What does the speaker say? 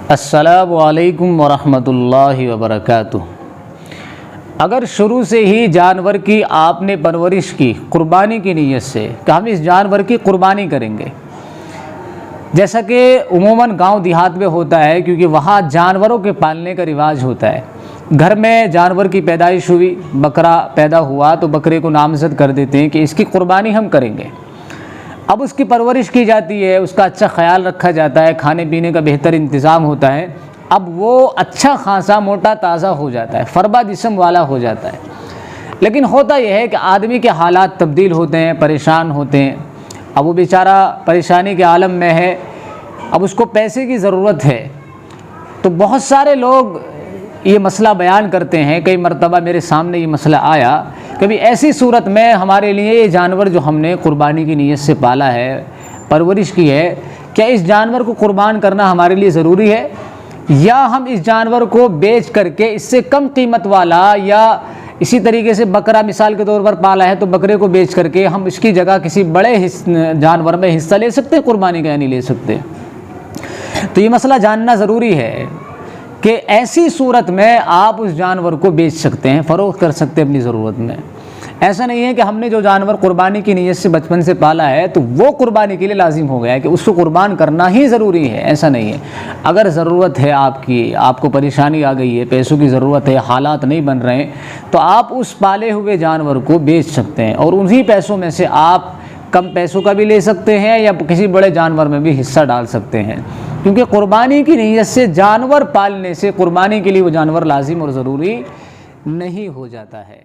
السلام علیکم ورحمۃ اللہ وبرکاتہ۔ اگر شروع سے ہی جانور کی آپ نے پرورش کی قربانی کی نیت سے کہ ہم اس جانور کی قربانی کریں گے، جیسا کہ عموماً گاؤں دیہات میں ہوتا ہے، کیونکہ وہاں جانوروں کے پالنے کا رواج ہوتا ہے۔ گھر میں جانور کی پیدائش ہوئی، بکرا پیدا ہوا تو بکرے کو نامزد کر دیتے ہیں کہ اس کی قربانی ہم کریں گے۔ اب اس کی پرورش کی جاتی ہے، اس کا اچھا خیال رکھا جاتا ہے، کھانے پینے کا بہتر انتظام ہوتا ہے۔ اب وہ اچھا خاصا موٹا تازہ ہو جاتا ہے، فربا جسم والا ہو جاتا ہے۔ لیکن ہوتا یہ ہے کہ آدمی کے حالات تبدیل ہوتے ہیں، پریشان ہوتے ہیں۔ اب وہ بیچارہ پریشانی کے عالم میں ہے، اب اس کو پیسے کی ضرورت ہے۔ تو بہت سارے لوگ یہ مسئلہ بیان کرتے ہیں، کئی مرتبہ میرے سامنے یہ مسئلہ آیا، کبھی ایسی صورت میں ہمارے لیے یہ جانور جو ہم نے قربانی کی نیت سے پالا ہے، پرورش کی ہے، کیا اس جانور کو قربان کرنا ہمارے لیے ضروری ہے، یا ہم اس جانور کو بیچ کر کے اس سے کم قیمت والا، یا اسی طریقے سے بکرا مثال کے طور پر پالا ہے تو بکرے کو بیچ کر کے ہم اس کی جگہ کسی بڑے جانور میں حصہ لے سکتے ہیں قربانی کا، یا نہیں لے سکتے؟ تو یہ مسئلہ جاننا ضروری ہے کہ ایسی صورت میں آپ اس جانور کو بیچ سکتے ہیں، فروخت کر سکتے ہیں اپنی ضرورت میں۔ ایسا نہیں ہے کہ ہم نے جو جانور قربانی کی نیت سے بچپن سے پالا ہے تو وہ قربانی کے لیے لازم ہو گیا ہے کہ اس کو قربان کرنا ہی ضروری ہے، ایسا نہیں ہے۔ اگر ضرورت ہے آپ کو پریشانی آ گئی ہے، پیسوں کی ضرورت ہے، حالات نہیں بن رہے ہیں، تو آپ اس پالے ہوئے جانور کو بیچ سکتے ہیں، اور انہی پیسوں میں سے آپ کم پیسوں کا بھی لے سکتے ہیں، یا کسی بڑے جانور میں بھی حصہ ڈال سکتے ہیں، کیونکہ قربانی کی نیت سے جانور پالنے سے قربانی کے لیے وہ جانور لازم اور ضروری نہیں ہو جاتا ہے۔